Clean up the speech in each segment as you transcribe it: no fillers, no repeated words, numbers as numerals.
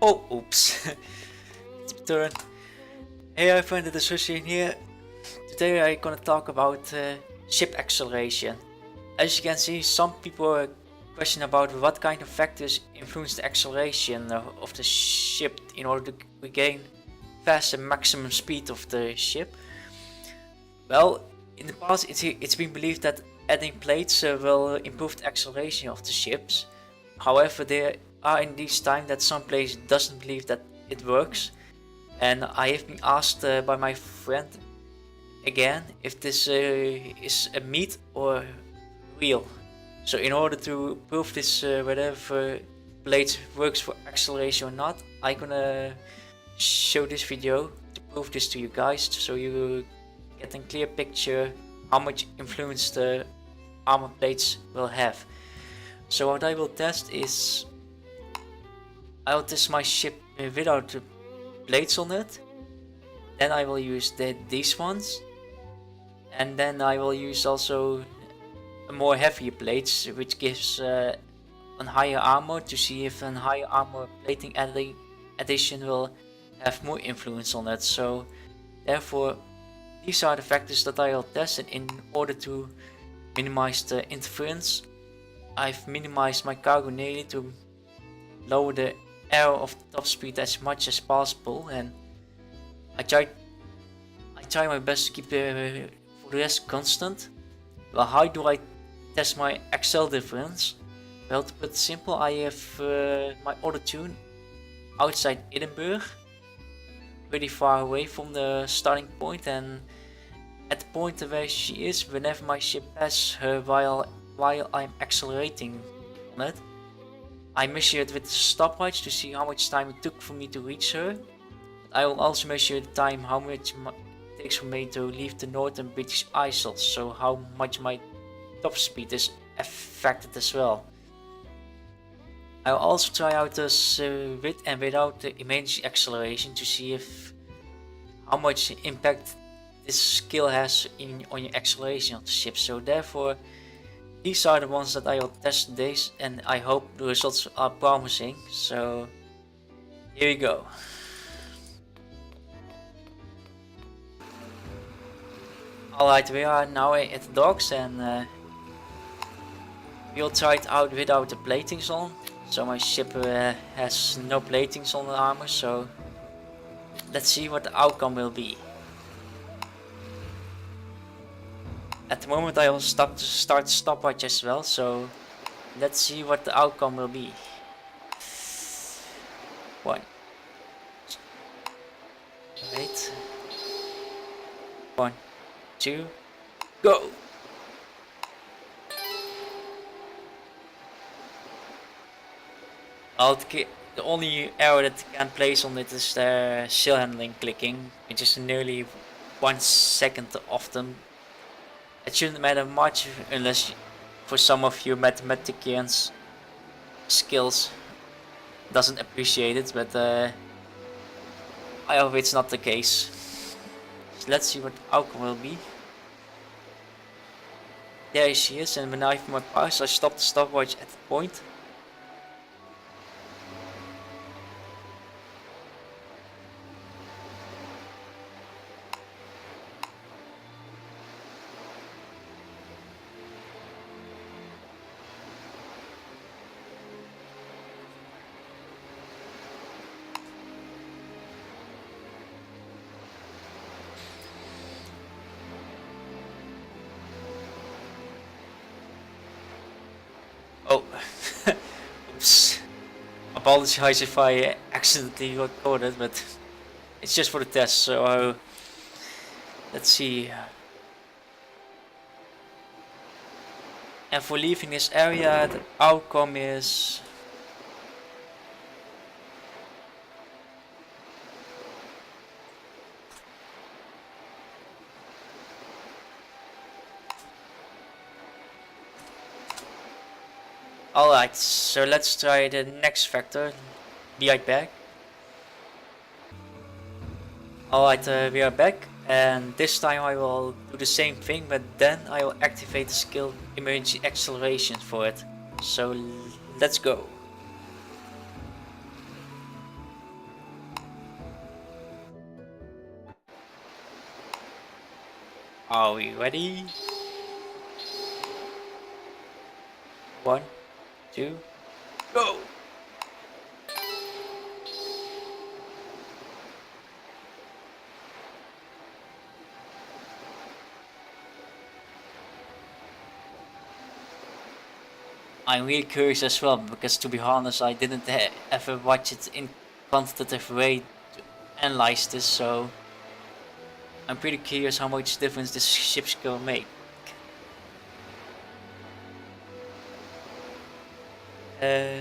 Oh, oops. It's my turn. Hey everyone, it is Russian here. Today I'm gonna talk about ship acceleration. As you can see, some people question about what kind of factors influence the acceleration of the ship in order to regain fast and maximum speed of the ship. Well, in the past it's been believed that adding plates will improve the acceleration of the ships. However, there are in this time that some players doesn't believe that it works, and I have been asked by my friend again if this is a myth or real. So in order to prove this whether blade works for acceleration or not, I'm gonna show this video to prove this to you guys, so you get a clear picture how much influence the armor plates will have. So what I will test is I will test my ship without the blades on it. Then I will use these ones, and then I will use also more heavier plates, which gives a higher armor, to see if a higher armor plating addition will have more influence on it. So therefore these are the factors that I will test, and in order to minimize the interference, I've minimized my cargo nearly to lower the error of the top speed as much as possible, and I try my best to keep the for the rest constant. Well, how do I test my accel difference? Well, to put it simple, I have my auto tune outside Edinburgh, pretty far away from the starting point, and at the point where she is, whenever my ship passes her while I'm accelerating on it, I measure it with the stopwatch to see how much time it took for me to reach her. I will also measure the time how much it takes for me to leave the northern British Isles, so how much my top speed is affected as well. I will also try out this with and without the emergency acceleration to see if how much impact this skill has on your acceleration of the ship. So therefore these are the ones that I will test today, and I hope the results are promising. So here we go. Alright, we are now at the docks, and we'll try it out without the platings on. So my ship has no platings on the armor, so let's see what the outcome will be. At the moment I will start stopwatch as well, so let's see what the outcome will be. 1. Wait. 1, 2, go! The only error that can place on it is the sail handling clicking, which is nearly 1 second often. It shouldn't matter much unless for some of you mathematicians skills doesn't appreciate it, but I hope it's not the case. So let's see what the outcome will be. There she is, and when I have my pause, I stop the stopwatch at the point. Oh, oops. Apologize if I accidentally recorded, but it's just for the test, so let's see. And for leaving this area, the outcome is alright, so let's try the next factor. Be right back. Alright, we are back, and this time I will do the same thing, but then I will activate the skill emergency acceleration for it. So let's go. Are we ready? 1, 2, go! I'm really curious as well, because to be honest, I didn't ever watch it in quantitative way to analyze this, so I'm pretty curious how much difference this ship's gonna make. Uh,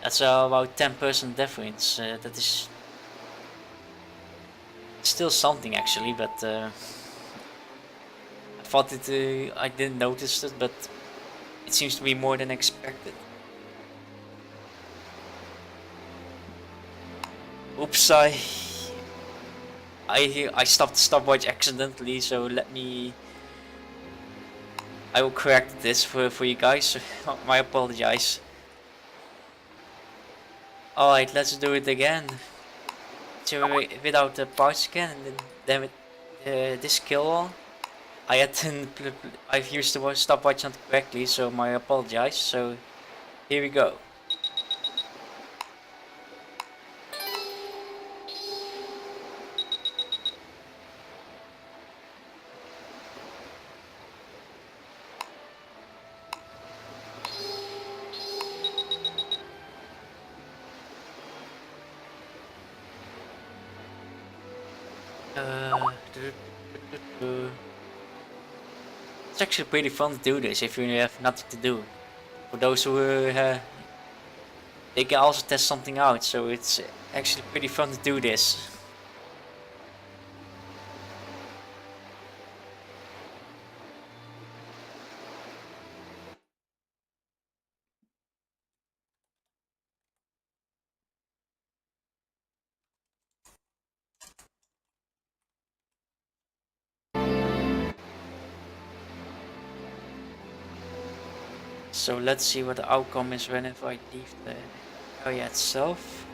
that's about 10% difference. That is still something actually, but I thought I didn't notice it, but it seems to be more than expected. Oops, I stopped the stopwatch accidentally, so let me. I will correct this for you guys. My apologize. Alright, let's do it again. So without the parts again, and then with this skill on. I've used the stopwatch not correctly, so my apologize. So here we go. It's actually pretty fun to do this if you have nothing to do. For those who they can also test something out, so it's actually pretty fun to do this. So let's see what the outcome is whenever I leave the area itself.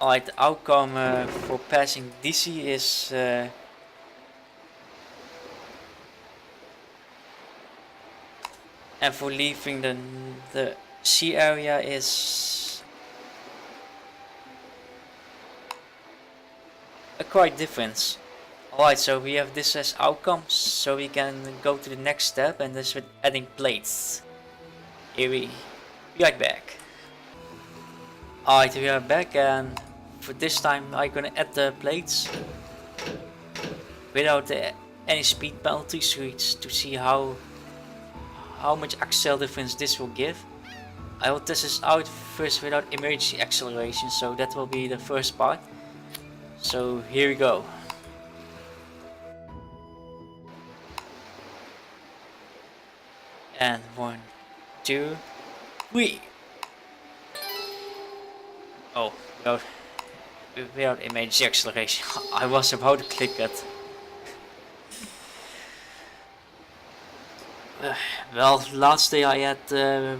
Alright, the outcome for passing DC is and for leaving the sea area is a quite difference. Alright, so we have this as outcomes, so we can go to the next step, and this with adding plates. Here we be right back. Alright, we are back, and for this time I'm gonna add the plates without any speed penalties to see how much accel difference this will give. I will test this out first without emergency acceleration, so that will be the first part. So here we go. And 1, 2, 3. Oh, without emergency acceleration. I was about to click it. Well, last day I had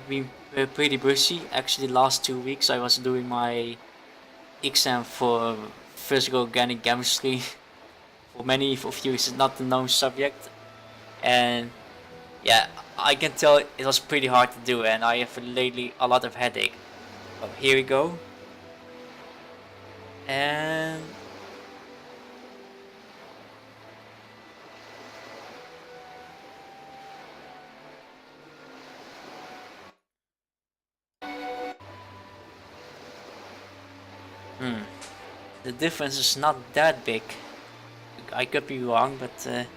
been pretty busy. Actually, last 2 weeks I was doing my exam for physical organic chemistry. For many of you, it's not a known subject, and yeah, I can tell it was pretty hard to do, and I have lately a lot of headache. Oh, here we go, and the difference is not that big. I could be wrong, but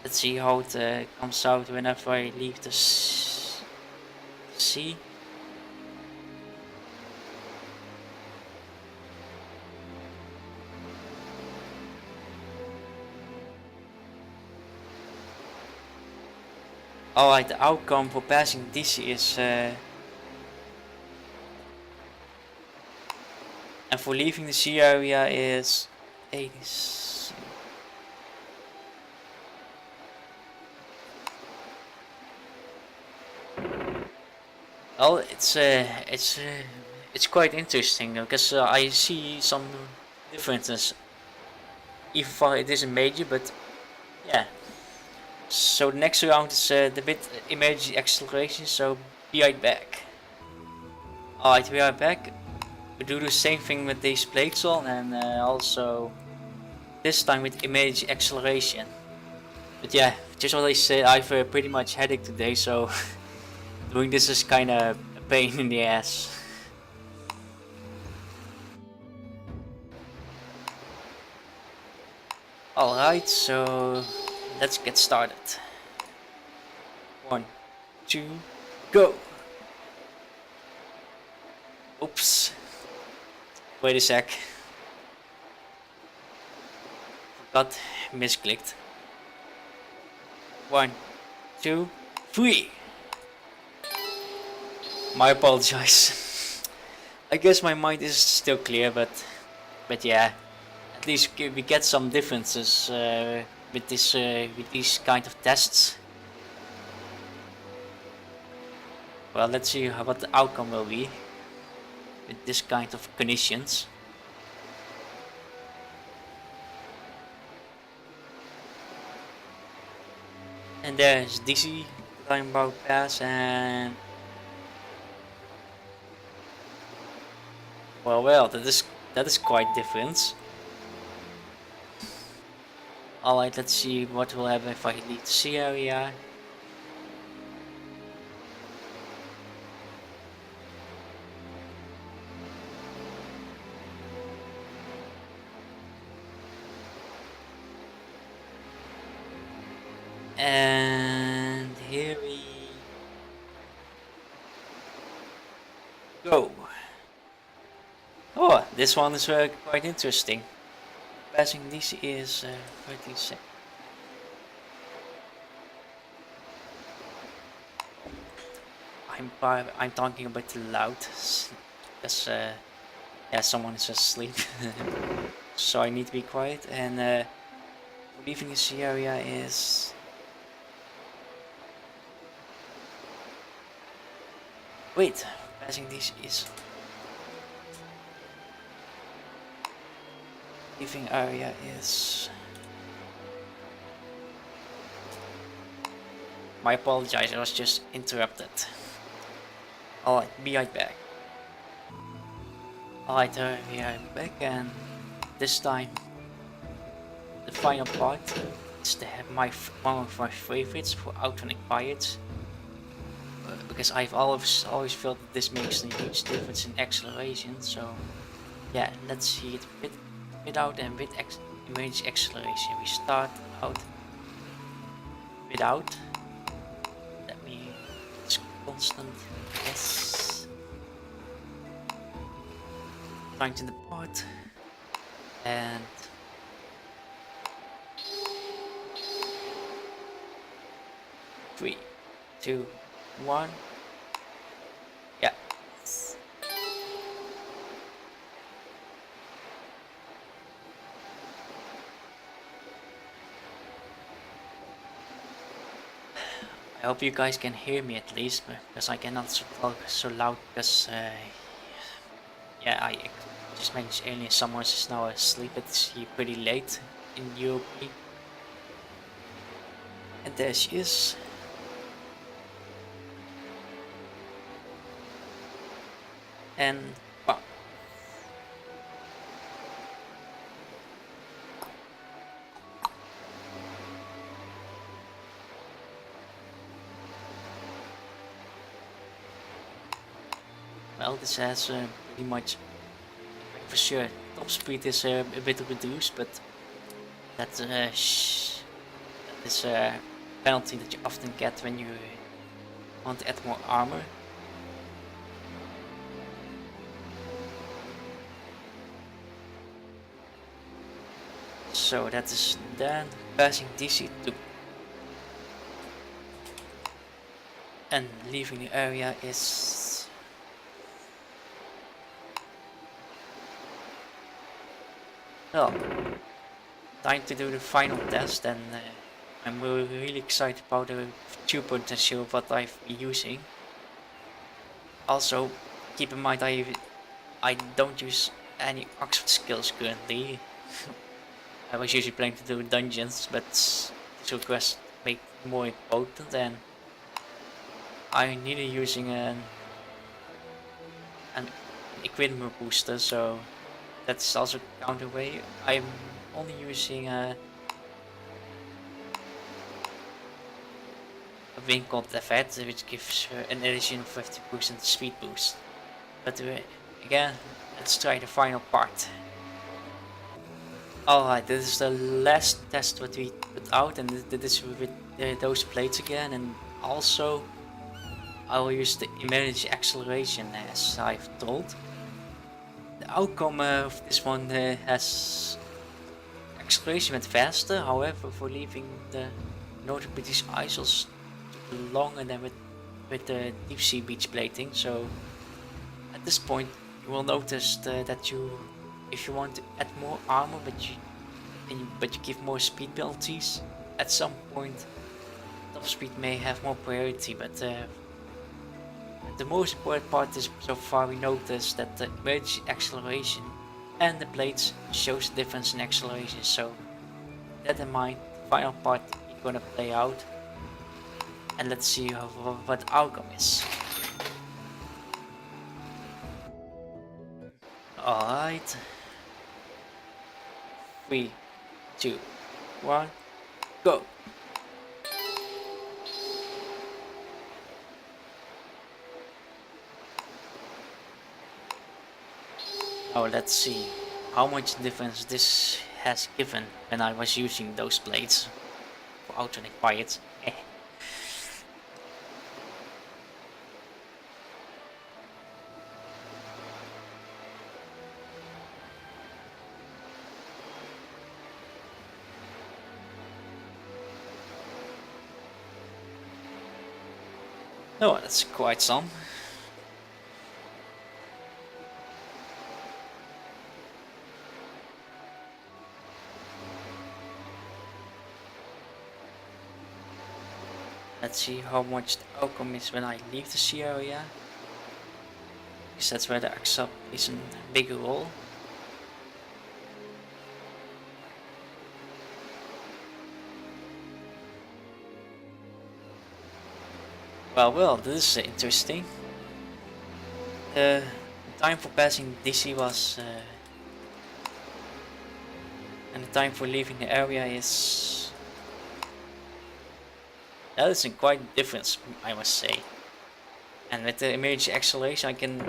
let's see how it comes out whenever I leave the sea. Alright, the outcome for passing DC is and for leaving the sea area is 80. Well, it's quite interesting because I see some differences. Even though it isn't major, but yeah. So the next round is the bit emergency acceleration. So be right back. Alright, we are back. We do the same thing with these plates on, and also this time with emergency acceleration. But yeah, just what I said, I've pretty much headache today, so doing this is kind of a pain in the ass. Alright, so let's get started. 1, 2, go! Oops. Wait a sec. Forgot, misclicked. 1, 2, 3. My apologies. I guess my mind is still clear, but yeah, at least we get some differences with these kind of tests. Well, let's see what the outcome will be with this kind of conditions. And there's DC time about pass, and well, that is quite different. Alright, let's see what will happen if I leave the sea area. And here we go. Oh, this one is quite interesting. Passing DC is 30 seconds. I'm talking a bit loud because yeah, someone is asleep. So I need to be quiet, and leaving the sea area is wait, passing this is leaving area is my apologies, I was just interrupted. Alright, be right back. Alright, we are back, and this time the final part is to have one of my favorites for outrunning pirates. Because I've always felt that this makes a huge difference in acceleration. So yeah, let's see it without and with emergency acceleration. We start out without. Let me it's constant. Yes. Trying to depart, and three, 2, 1. Yeah. I hope you guys can hear me at least, because I cannot talk so loud because yeah, I just mentioned earlier someone is now asleep. It's pretty late in Europe. And there she is. And wow. Well, this has pretty much, for sure, top speed is a bit reduced, but that is a penalty that you often get when you want to add more armor. So that is then passing DC 2. and leaving the area is well, time to do the final test, and I'm really excited about the true potential of what I've been using. Also, keep in mind I don't use any Oxford skills currently. I was usually planning to do dungeons, but this request make it more potent, and I'm neither using an equipment booster, so that's also counter way. I'm only using a wing called effect, which gives an additional 50% speed boost. But again, let's try the final part. Alright, this is the last test what we put out, and this is with those plates again, and also I will use the emergency acceleration as I've told. The outcome of this one has acceleration went faster, however for leaving the northern British Isles longer than with the deep sea beach plating. So at this point you will notice that if you want to add more armor but you give more speed penalties, at some point top speed may have more priority, but the most important part is so far we noticed that the emergency acceleration and the plates shows the difference in acceleration, so that in mind the final part is gonna play out, and let's see what the outcome is. Alright. 3, 2, 1, go! Now let's see how much difference this has given when I was using those blades for alternate pirates. Oh, that's quite some. Let's see how much the outcome is when I leave the sea area, because that's where the accel plays a bigger role. Well, this is interesting. The time for passing DC was and the time for leaving the area is that is quite a difference, I must say. And with the emergency acceleration I can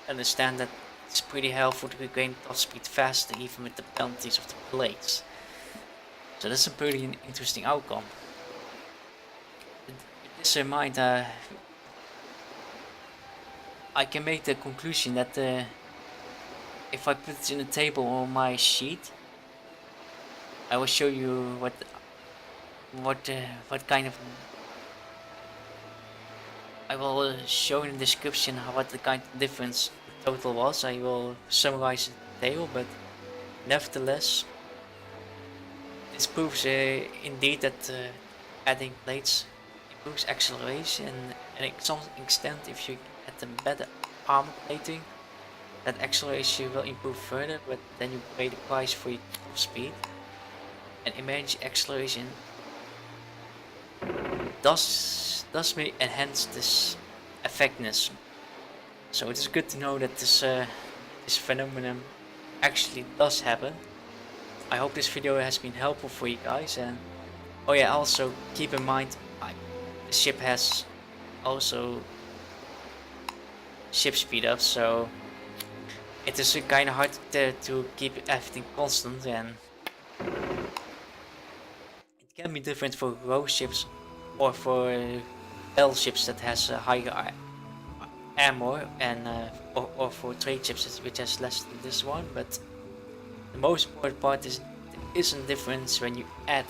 understand that it's pretty helpful to gain top speed faster even with the penalties of the plates. So that's a pretty interesting outcome. With this in mind, I can make the conclusion that if I put it in a table on my sheet, I will show you what kind of. I will show in the description what the kind of difference the total was. I will summarize the table, but nevertheless, this proves indeed that adding plates improves acceleration, and to some extent, if you add a better armor plating, that acceleration will improve further, but then you pay the price for your speed. And emergency acceleration does may enhance this effectiveness. So it is good to know that this phenomenon actually does happen. I hope this video has been helpful for you guys, and oh yeah, also keep in mind the ship has also ship speed up, so it is kind of hard to keep everything constant, and it can be different for row ships or for battleships that has a higher armor, and or for trade ships which has less than this one. But the most important part is there isn't difference when you add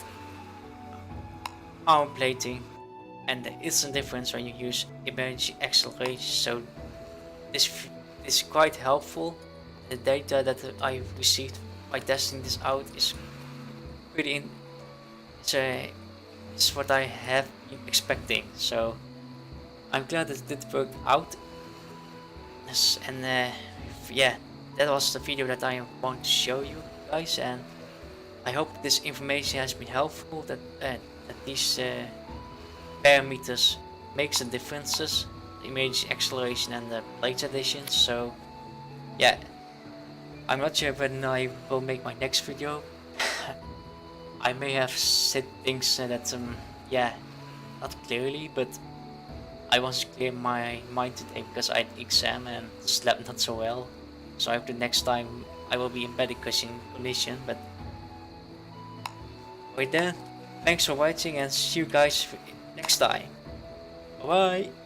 armor plating and there is a difference when you use emergency acceleration. So this is quite helpful. The data that I received by testing this out is pretty it's what I have been expecting. So I'm glad that it did work out. Yes, and yeah, that was the video that I want to show you guys, and I hope this information has been helpful. That these parameters makes the differences, the image acceleration and the plate addition. So yeah, I'm not sure when I will make my next video. I may have said things that yeah, not clearly, but I want to clear my mind today because I had exam and slept not so well. So I hope the next time I will be in better condition. But wait then, thanks for watching and see you guys next time. Bye bye.